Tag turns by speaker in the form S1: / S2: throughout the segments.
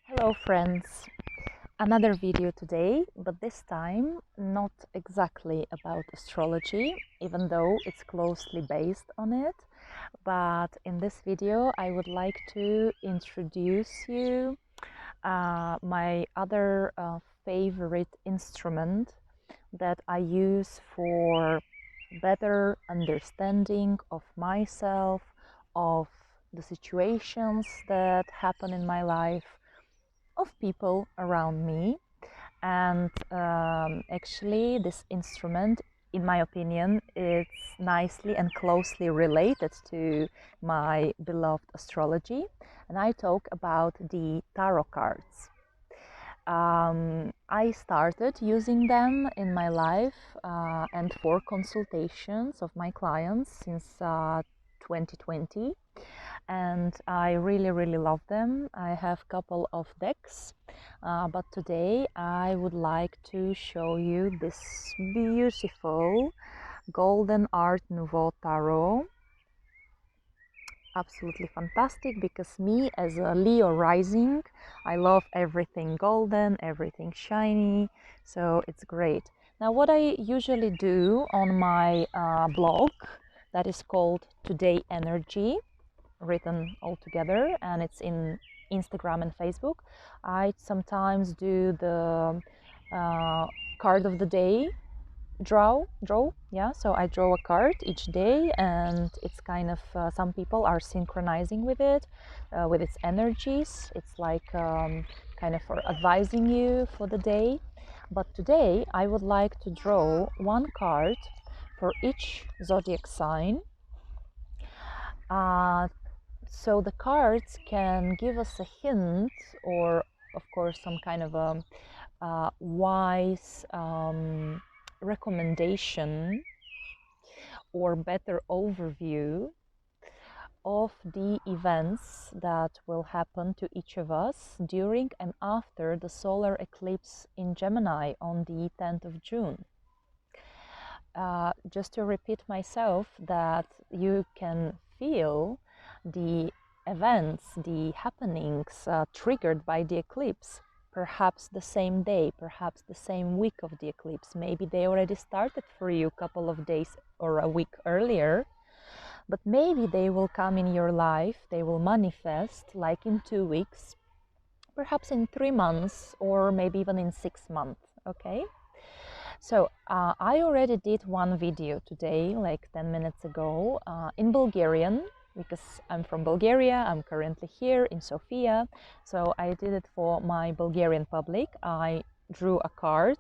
S1: Hello friends, another video today, but this time not exactly about astrology, even though it's closely based on it. But in this video I would like to introduce you my other favorite instrument that I use for better understanding of myself, of the situations that happen in my life, of people around me. And actually this instrument, in my opinion, it's nicely and closely related to my beloved astrology, and I talk about the tarot cards. I started using them in my life and for consultations of my clients since 2020, and I really love them. I have a couple of decks, but today I would like to show you this beautiful Golden Art Nouveau Tarot. Absolutely fantastic, because me as a Leo rising, I love everything golden, everything shiny, so it's great. Now what I usually do on my blog, that is called TodayEnergy, written all together, and it's in Instagram and Facebook. I sometimes do the card of the day draw. Yeah, so I draw a card each day, and it's kind of some people are synchronizing with it, with its energies. It's like kind of for advising you for the day. But today I would like to draw one card for each zodiac sign, so the cards can give us a hint, or of course some kind of a wise recommendation or better overview of the events that will happen to each of us during and after the solar eclipse in Gemini on the 10th of June. Just to repeat myself, that you can feel the events, the happenings triggered by the eclipse, perhaps the same day, perhaps the same week of the eclipse. Maybe they already started for you a couple of days or a week earlier, but maybe they will come in your life, they will manifest like in 2 weeks, perhaps in 3 months, or maybe even in 6 months, okay? So I already did one video today, like 10 minutes ago, in Bulgarian, because I'm from Bulgaria. I'm currently here in Sofia. So I did it for my Bulgarian public. I drew a card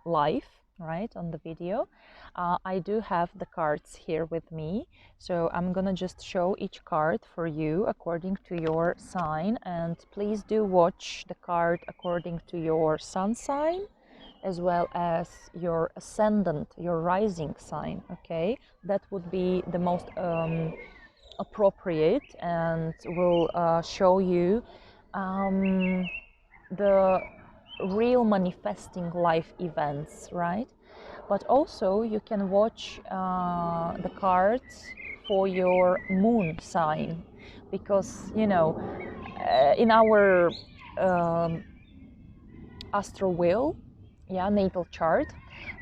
S1: live, right, on the video. I do have the cards here with me. So I'm gonna just show each card for you according to your sign. And please do watch the card according to your sun sign, as well as your ascendant, your rising sign, okay? That would be the most appropriate, and will show you the real manifesting life events, right? But also you can watch the cards for your moon sign, because, you know, in our astro wheel, yeah, natal chart,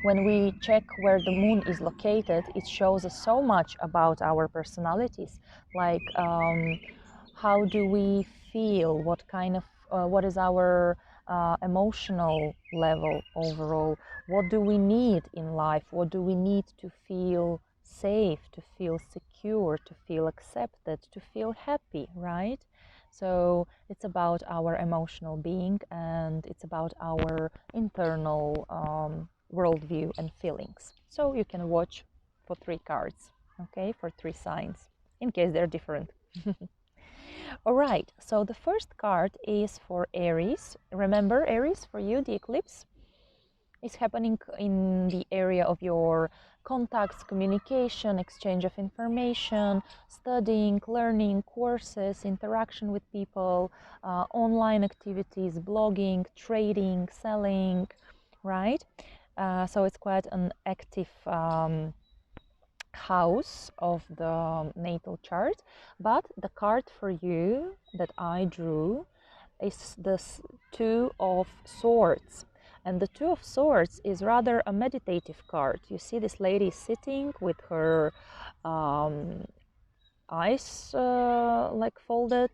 S1: when we check where the moon is located, it shows us so much about our personalities, like how do we feel, what kind of what is our emotional level overall, what do we need in life, what do we need to feel safe, to feel secure, to feel accepted, to feel happy, right? So it's about our emotional being, and it's about our internal worldview and feelings. So you can watch for 3 cards, okay, for 3 signs, in case they're different. All right, so the first card is for Aries. Remember, Aries, for you, the eclipse is happening in the area of your contacts, communication, exchange of information, studying, learning, courses, interaction with people, online activities, blogging, trading, selling, right? So it's quite an active house of the natal chart. But the card for you that I drew is the Two of Swords. And the Two of Swords is rather a meditative card. You see this lady sitting with her eyes like folded.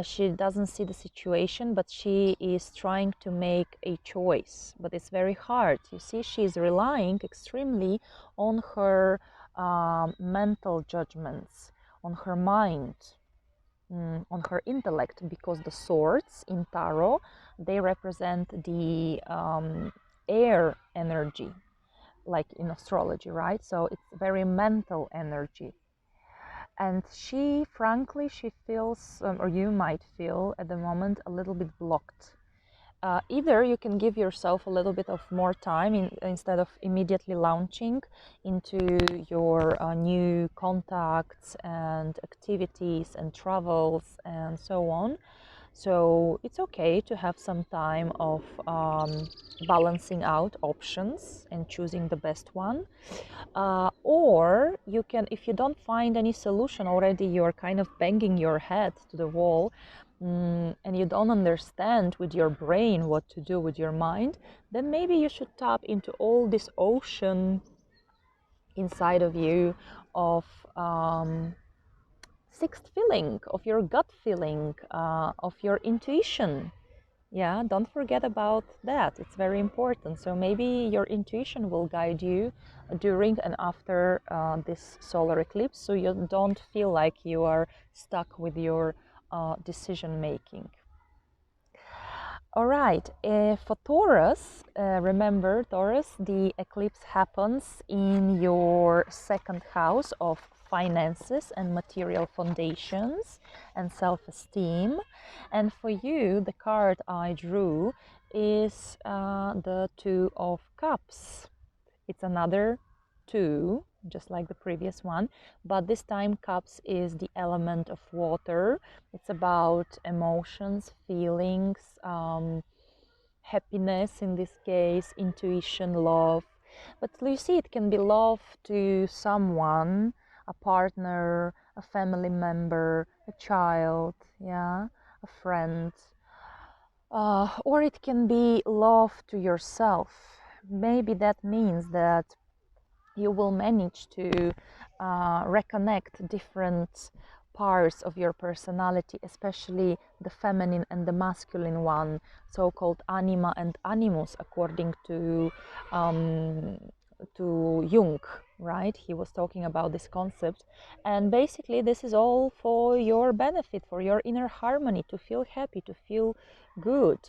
S1: She doesn't see the situation, but she is trying to make a choice. But it's very hard. You see, she's relying extremely on her mental judgments, on her mind, on her intellect, because the swords in tarot, they represent the air energy, like in astrology, right? So it's very mental energy. And she, frankly, she feels, or you might feel at the moment, a little bit blocked. Either you can give yourself a little bit of more time instead of immediately launching into your new contacts and activities and travels and so on. So it's okay to have some time of balancing out options and choosing the best one. Or you can, if you don't find any solution already, you're kind of banging your head to the wall, and you don't understand with your brain what to do with your mind, then maybe you should tap into all this ocean inside of you of sixth feeling, of your gut feeling, of your intuition. Yeah, don't forget about that. It's very important. So maybe your intuition will guide you during and after this solar eclipse, so you don't feel like you are stuck with your decision making. All right, for Taurus, remember Taurus, the eclipse happens in your second house of finances and material foundations and self-esteem. And for you, the card I drew is the Two of Cups. It's another two, just like the previous one, but this time cups is the element of water. It's about emotions, feelings, happiness in this case, intuition, love. But you see, it can be love to someone, a partner, a family member, a child, yeah, a friend, or it can be love to yourself. Maybe that means that you will manage to reconnect different parts of your personality, especially the feminine and the masculine one, so-called anima and animus, according to Jung, right? He was talking about this concept, and basically this is all for your benefit, for your inner harmony, to feel happy, to feel good,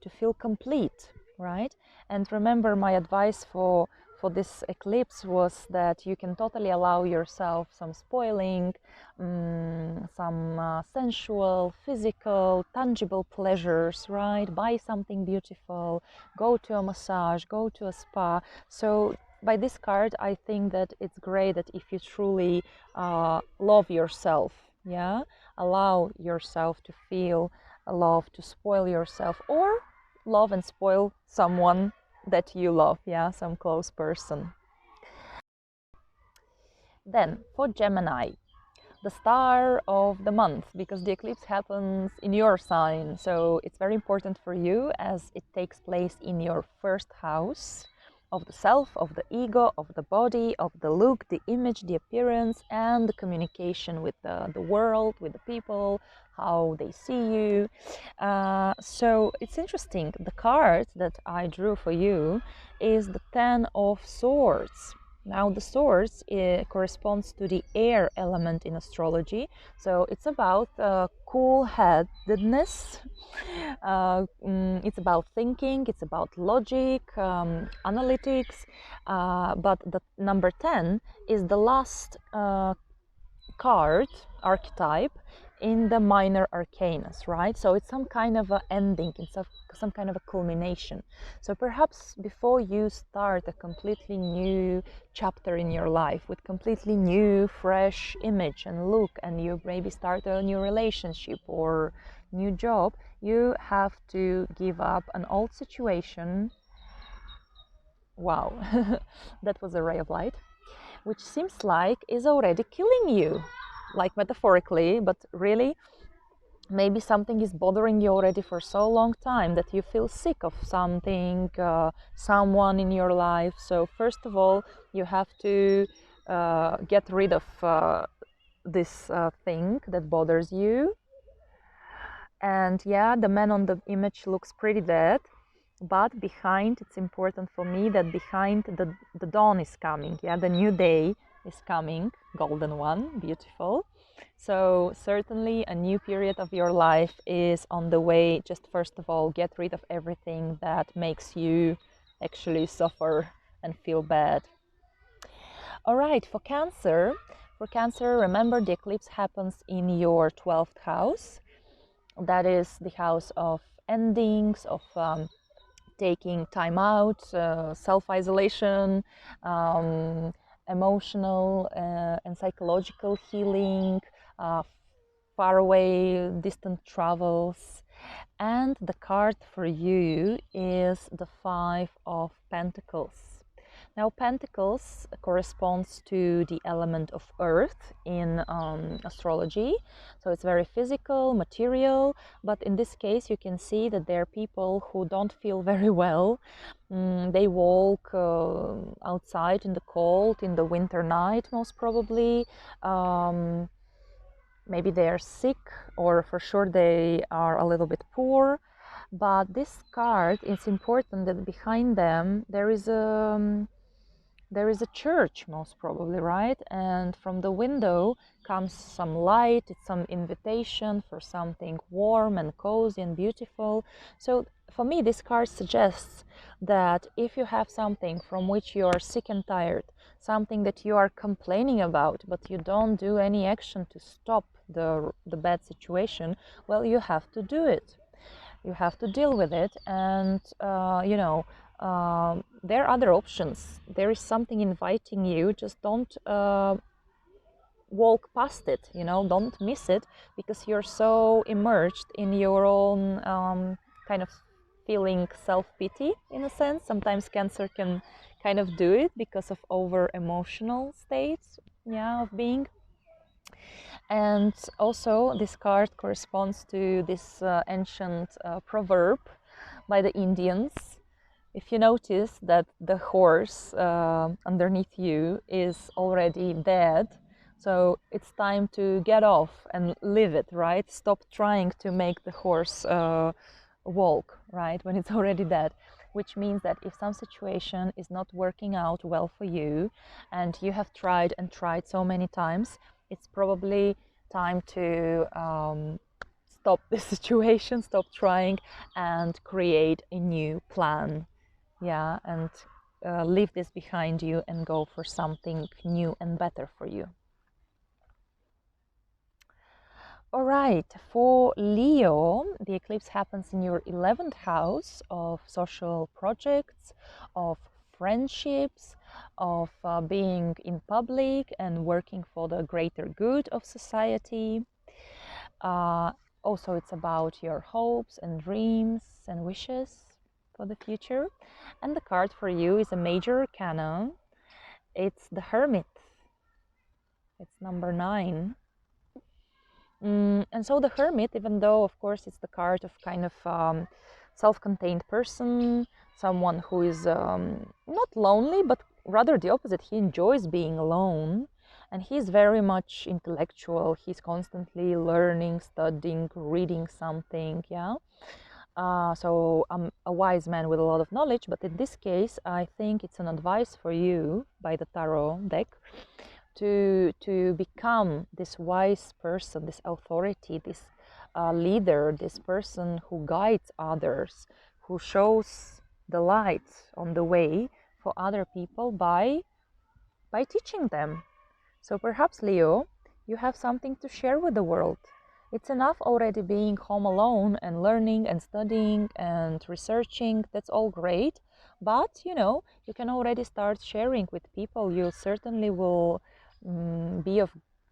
S1: to feel complete, right? And remember, my advice for this eclipse was that you can totally allow yourself some spoiling, some sensual, physical, tangible pleasures, right? Buy something beautiful, go to a massage, go to a spa. So by this card, I think that it's great that if you truly love yourself, yeah, allow yourself to feel love, to spoil yourself, or love and spoil someone that you love, yeah, some close person. Then for Gemini, the star of the month, because the eclipse happens in your sign, so it's very important for you as it takes place in your first house of the self, of the ego, of the body, of the look, the image, the appearance, and the communication with the world, with the people, how they see you. So it's interesting. The card that I drew for you is the Ten of Swords. Now the swords corresponds to the air element in astrology, so it's about cool-headedness. It's about thinking, it's about logic, analytics, but the number 10 is the last card archetype in the minor arcanas, right? So it's some kind of an ending, it's some kind of a culmination. So perhaps before you start a completely new chapter in your life with completely new, fresh image and look, and you maybe start a new relationship or new job, you have to give up an old situation. Wow, that was a ray of light, which seems like is already killing you, like metaphorically, but really Maybe something is bothering you already for so long time that you feel sick of something, someone in your life. So first of all, you have to get rid of this thing that bothers you. And yeah, the man on the image looks pretty dead, but behind, it's important for me that behind the dawn is coming. Yeah, the new day is coming, golden one, beautiful. So certainly a new period of your life is on the way. Just first of all, get rid of everything that makes you actually suffer and feel bad. All right, for Cancer, remember the eclipse happens in your 12th house. That is the house of endings, of taking time out, self-isolation, emotional and psychological healing, far away, distant travels. And the card for you is the Five of Pentacles. Now, Pentacles corresponds to the element of Earth in astrology. So it's very physical, material, but in this case you can see that there are people who don't feel very well. They walk outside in the cold, in the winter night, most probably. Maybe they are sick, or for sure they are a little bit poor. But this card, it's important that behind them there is a church, most probably, right? And from the window comes some light, it's some invitation for something warm and cozy and beautiful. So for me, this card suggests that if you have something from which you are sick and tired, something that you are complaining about, but you don't do any action to stop the bad situation, well, you have to do it. You have to deal with it, and there are other options. There is something inviting you. Just don't walk past it, don't miss it, because you're so immersed in your own kind of feeling self-pity, in a sense. Sometimes Cancer can kind of do it because of over emotional states, yeah, of being. And also this card corresponds to this ancient proverb by the Indians. If you notice that the horse underneath you is already dead, so it's time to get off and leave it, right? Stop trying to make the horse walk, right, when it's already dead. Which means that if some situation is not working out well for you, and you have tried and tried so many times, it's probably time to stop the situation, stop trying, and create a new plan. Yeah, and leave this behind you and go for something new and better for you. All right, for Leo, the eclipse happens in your 11th house of social projects, of friendships, of being in public and working for the greater good of society. Also, it's about your hopes and dreams and wishes for the future. And the card for you is a major arcana. It's the Hermit. It's number 9. And so the Hermit, even though of course it's the card of kind of self-contained person, someone who is not lonely, but rather the opposite. He enjoys being alone, and he's very much intellectual. He's constantly learning, studying, reading something, yeah. So I'm a wise man with a lot of knowledge, but in this case I think it's an advice for you by the tarot deck to become this wise person, this authority, this leader, this person who guides others, who shows the light on the way for other people by teaching them. So perhaps, Leo, you have something to share with the world. It's enough already being home alone and learning and studying and researching. That's all great. But, you can already start sharing with people. You certainly will be of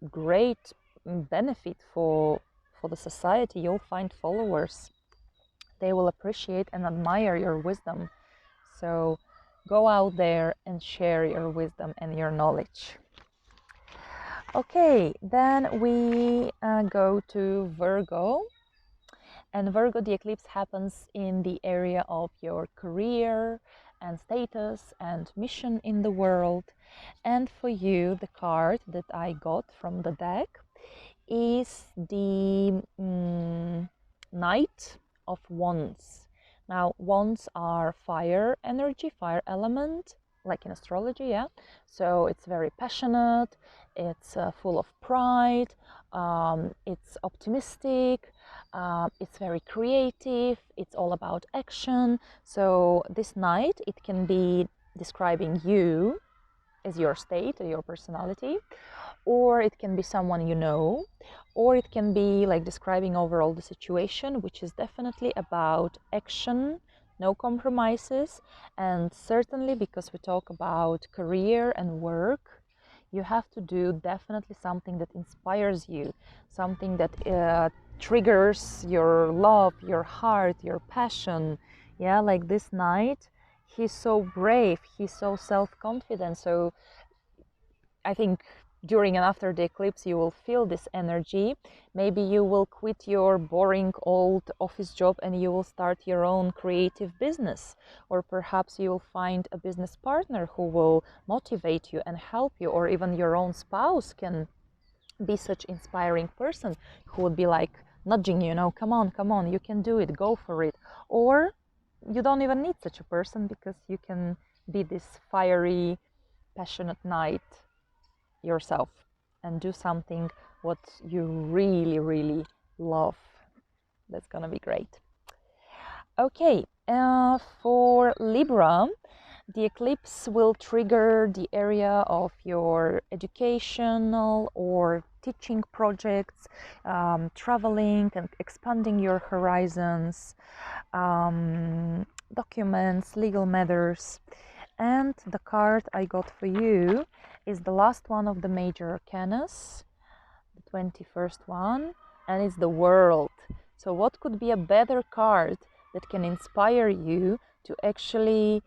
S1: great benefit for the society. You'll find followers. They will appreciate and admire your wisdom. So go out there and share your wisdom and your knowledge. Okay, then we go to Virgo. And Virgo, the eclipse happens in the area of your career and status and mission in the world. And for you, the card that I got from the deck is the Knight of Wands. Now, wands are fire energy, fire element, like in astrology, yeah. So it's very passionate, it's full of pride, it's optimistic, it's very creative, it's all about action. So this Knight, it can be describing you as your state or your personality, or it can be someone you know, or it can be like describing overall the situation, which is definitely about action, no compromises. And certainly, because we talk about career and work, you have to do definitely something that inspires you, something that triggers your love, your heart, your passion. Yeah, like this Knight, he's so brave, he's so self-confident. So I think during and after the eclipse you will feel this energy. Maybe you will quit your boring old office job and you will start your own creative business, or perhaps you will find a business partner who will motivate you and help you, or even your own spouse can be such inspiring person who would be like nudging you, come on, you can do it, go for it. Or you don't even need such a person, because you can be this fiery, passionate Knight yourself and do something what you really, really love. That's gonna be great. Okay, for Libra, the eclipse will trigger the area of your educational or teaching projects, traveling and expanding your horizons, documents, legal matters. And the card I got for you is the last one of the major arcanas, the 21st one, and it's the World. So what could be a better card that can inspire you to actually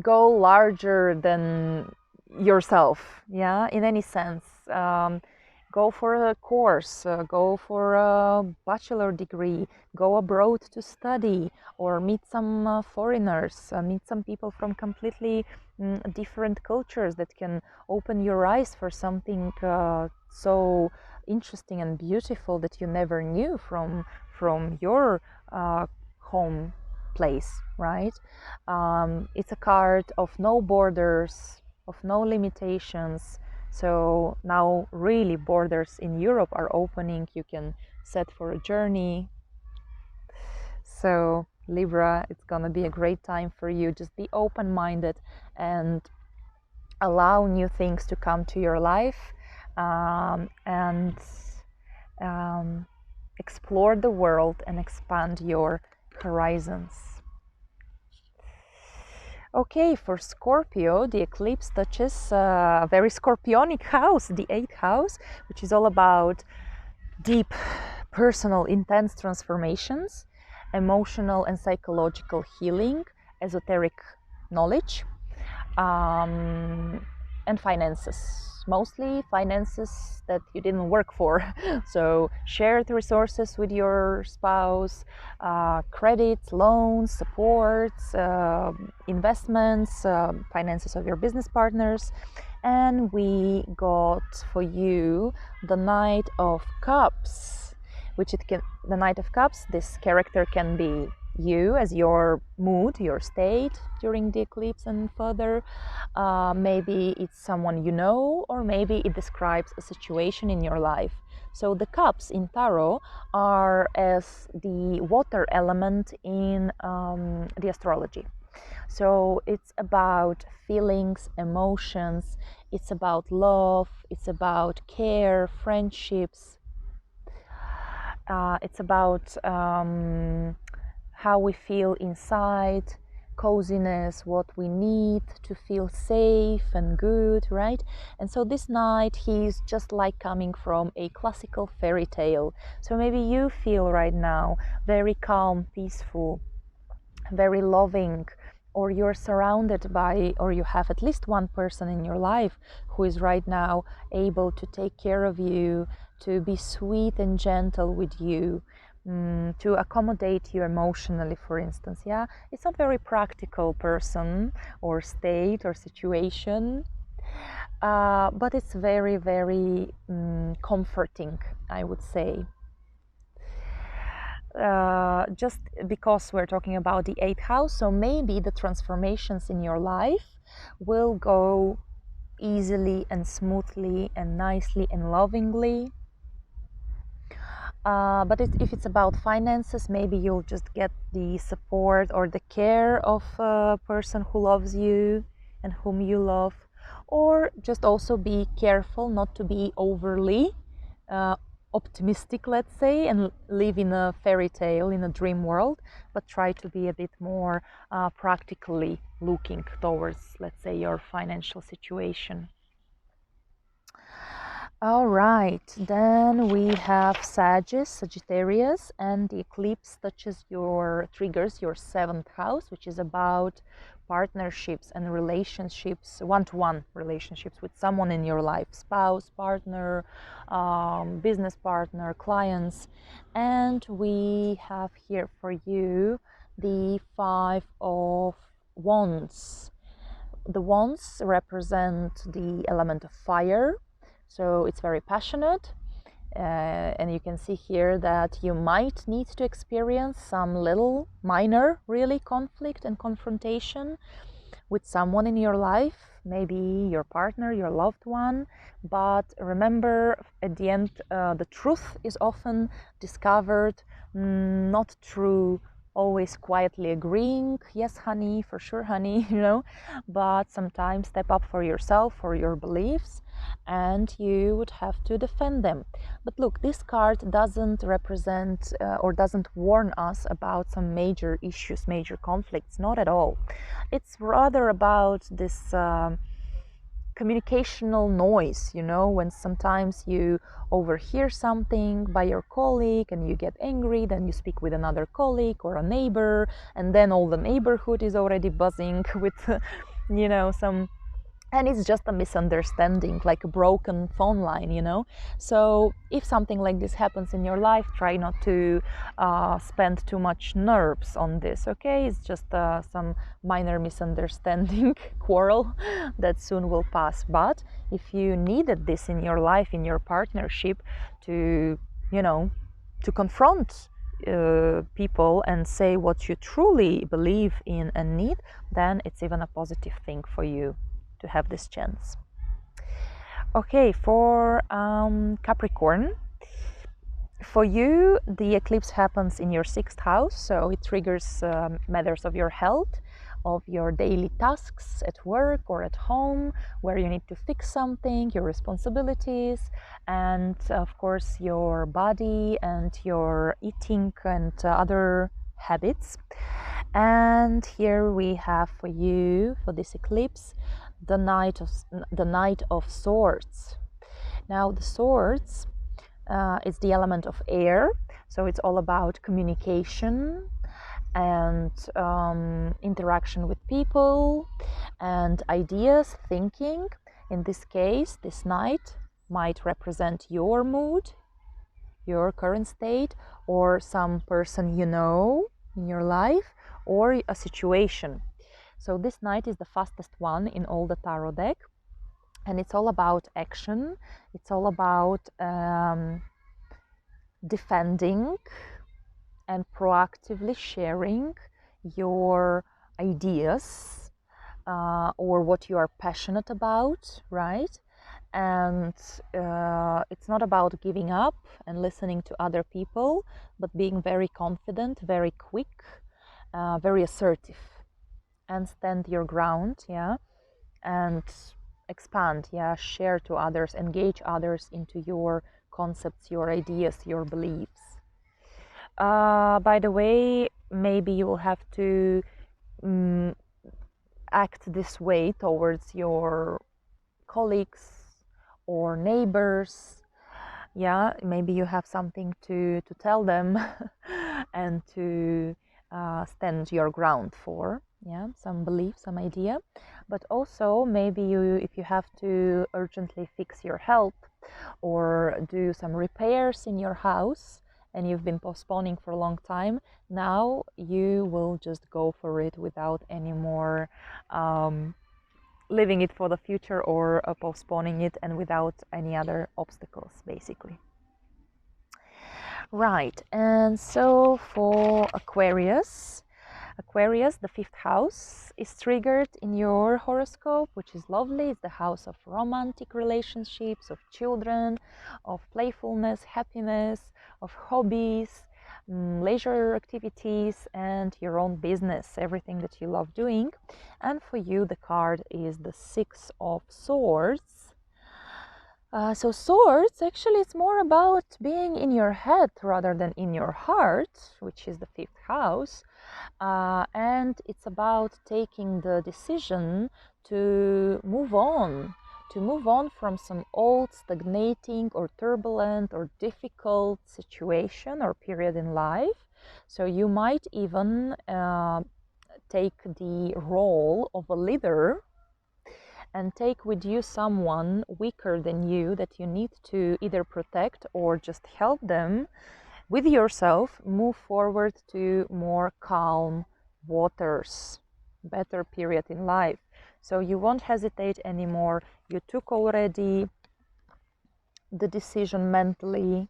S1: go larger than yourself, yeah, in any sense. Go for a course, go for a bachelor degree, go abroad to study, or meet some foreigners, meet some people from completely different cultures that can open your eyes for something so interesting and beautiful that you never knew from your home place, right? It's a card of no borders, of no limitations. So now really borders in Europe are opening. You can set for a journey. So Libra, it's gonna be a great time for you. Just be open-minded and allow new things to come to your life, and explore the world and expand your horizons. Okay, for Scorpio, the eclipse touches a very scorpionic house, the 8th house, which is all about deep, personal, intense transformations, emotional and psychological healing, esoteric knowledge, and finances. Mostly finances that you didn't work for. So shared resources with your spouse, credits, loans, supports, investments, finances of your business partners. And we got for you the Knight of Cups, which the Knight of Cups, this character can be you as your mood, your state during the eclipse and further. Maybe it's someone you know, or maybe it describes a situation in your life. So the cups in tarot are as the water element in the astrology. So it's about feelings, emotions, it's about love, it's about care, friendships, it's about how we feel inside, coziness, what we need to feel safe and good, right? And so this Knight, he's just like coming from a classical fairy tale. So maybe you feel right now very calm, peaceful, very loving, or you're surrounded by, or you have at least one person in your life who is right now able to take care of you, to be sweet and gentle with you. to accommodate you emotionally, for instance. Yeah, it's not very practical person or state or situation, but it's very, very comforting, I would say. Just because we're talking about the 8th house, so maybe the transformations in your life will go easily and smoothly and nicely and lovingly. But if it's about finances, maybe you'll just get the support or the care of a person who loves you and whom you love. Or just also be careful not to be overly optimistic, let's say, and live in a fairy tale, in a dream world, but try to be a bit more practically looking towards, let's say, your financial situation. All right, then we have Sagittarius, and the eclipse touches triggers your 7th house, which is about partnerships and relationships, one-to-one relationships with someone in your life, spouse, partner, business partner, clients. And we have here for you the 5 of Wands. The wands represent the element of fire, so it's very passionate, and you can see here that you might need to experience some little minor really conflict and confrontation with someone in your life, maybe your partner, your loved one. But remember, at the end, the truth is often discovered not through always quietly agreeing, yes honey, for sure honey, but sometimes step up for yourself, for your beliefs, and you would have to defend them. But look, this card doesn't represent or doesn't warn us about some major issues, major conflicts, not at all. It's rather about this communicational noise, when sometimes you overhear something by your colleague and you get angry, then you speak with another colleague or a neighbor, and then all the neighborhood is already buzzing with some, and it's just a misunderstanding, like a broken phone line. So if something like this happens in your life, try not to spend too much nerves on this, okay? It's just some minor misunderstanding quarrel that soon will pass. But if you needed this in your life, in your partnership, to confront people and say what you truly believe in and need, then it's even a positive thing for you to have this chance. Okay, for Capricorn, for you the eclipse happens in your 6th house, so it triggers matters of your health, of your daily tasks at work or at home, where you need to fix something, your responsibilities, and of course your body and your eating and other habits. And here we have for you, for this eclipse, the Knight of Swords. Now the swords is the element of air, so it's all about communication and interaction with people and ideas, thinking. In this case, this knight might represent your mood, your current state, or some person in your life, or a situation. So this knight is the fastest one in all the tarot deck, and it's all about action. It's all about defending and proactively sharing your ideas or what you are passionate about, right? And it's not about giving up and listening to other people, but being very confident, very quick, very assertive, and stand your ground, and expand, share to others, engage others into your concepts, your ideas, your beliefs. By the way, maybe you will have to act this way towards your colleagues or neighbors. Maybe you have something to tell them and to stand your ground for, some belief, some idea. But also maybe if you have to urgently fix your health or do some repairs in your house and you've been postponing for a long time, now you will just go for it without any more leaving it for the future or postponing it, and without any other obstacles, basically. Right, and so for Aquarius, the fifth house is triggered in your horoscope, which is lovely. It's the house of romantic relationships, of children, of playfulness, happiness, of hobbies, leisure activities, and your own business, everything that you love doing. And for you, the card is the Six of Swords. So swords, actually, it's more about being in your head rather than in your heart, which is the fifth house. And it's about taking the decision to move on from some old, stagnating, or turbulent, or difficult situation or period in life. So you might even take the role of a leader and take with you someone weaker than you that you need to either protect or just help them with yourself move forward to more calm waters, better period in life. So you won't hesitate anymore. You took already the decision mentally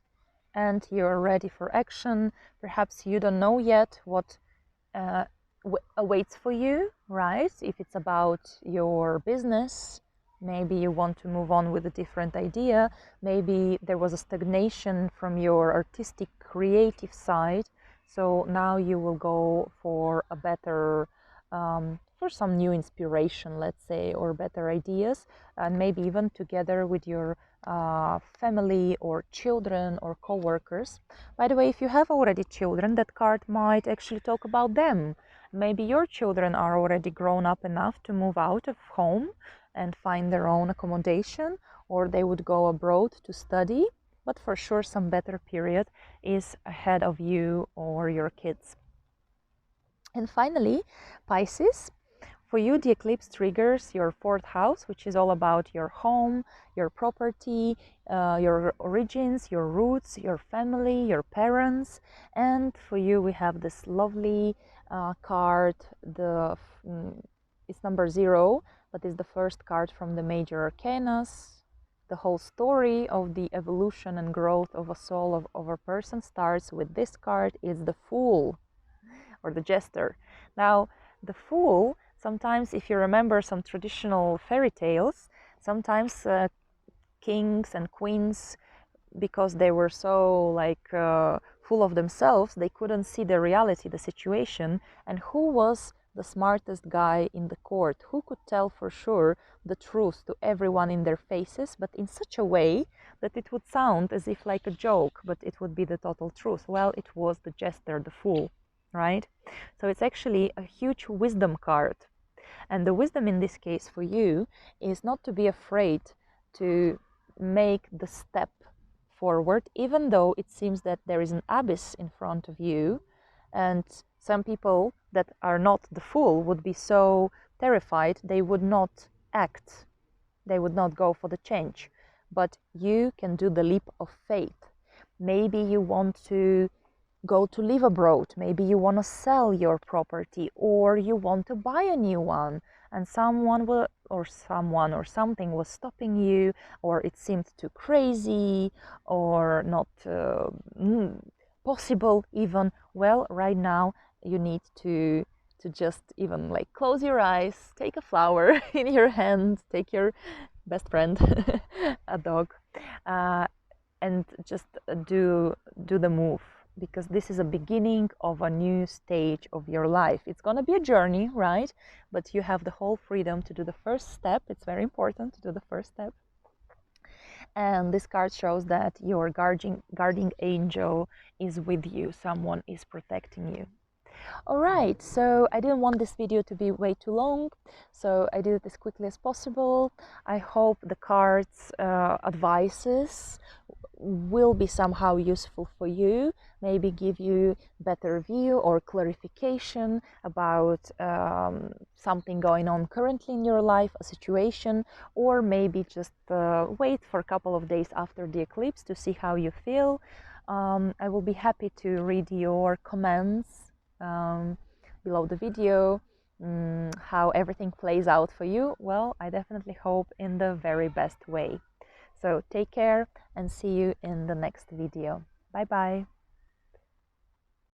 S1: and you're ready for action. Perhaps you don't know yet what awaits for you, right? If it's about your business, maybe you want to move on with a different idea. Maybe there was a stagnation from your artistic, creative side. So now you will go for a better, for some new inspiration, let's say, or better ideas, and maybe even together with your family or children or co-workers. By the way, if you have already children, that card might actually talk about them. Maybe your children are already grown up enough to move out of home and find their own accommodation, or they would go abroad to study, but for sure some better period is ahead of you or your kids. And finally, Pisces. For you, the eclipse triggers your fourth house, which is all about your home, your property, your origins, your roots, your family, your parents. And for you, we have this lovely card. It's number 0, but it's the first card from the major arcanas. The whole story of the evolution and growth of a soul of a person starts with this card. Is the Fool, or the Jester. Now, the Fool, sometimes, if you remember some traditional fairy tales, sometimes kings and queens, because they were so full of themselves, they couldn't see the reality, the situation, and who was the smartest guy in the court, who could tell for sure the truth to everyone in their faces, but in such a way that it would sound as if like a joke, but it would be the total truth. Well, it was the Jester, the Fool, right? So it's actually a huge wisdom card. And the wisdom in this case for you is not to be afraid to make the step forward, even though it seems that there is an abyss in front of you. And some people that are not the Fool would be so terrified they would not act, they would not go for the change. But you can do the leap of faith. Maybe you want to go to live abroad, maybe you want to sell your property, or you want to buy a new one, and someone or something was stopping you, or it seemed too crazy or not possible even. Well, right now you need to just even like close your eyes, take a flower in your hand, take your best friend a dog, and just do the move, because this is a beginning of a new stage of your life. It's going to be a journey, right? But you have the whole freedom to do the first step. It's very important to do the first step. And this card shows that your guardian angel is with you. Someone is protecting you. All right, so I didn't want this video to be way too long, so I did it as quickly as possible. I hope the cards' advices will be somehow useful for you, maybe give you better view or clarification about something going on currently in your life, a situation, or maybe just wait for a couple of days after the eclipse to see how you feel. I will be happy to read your comments below the video, how everything plays out for you. Well, I definitely hope in the very best way. So take care and see you in the next video. Bye bye.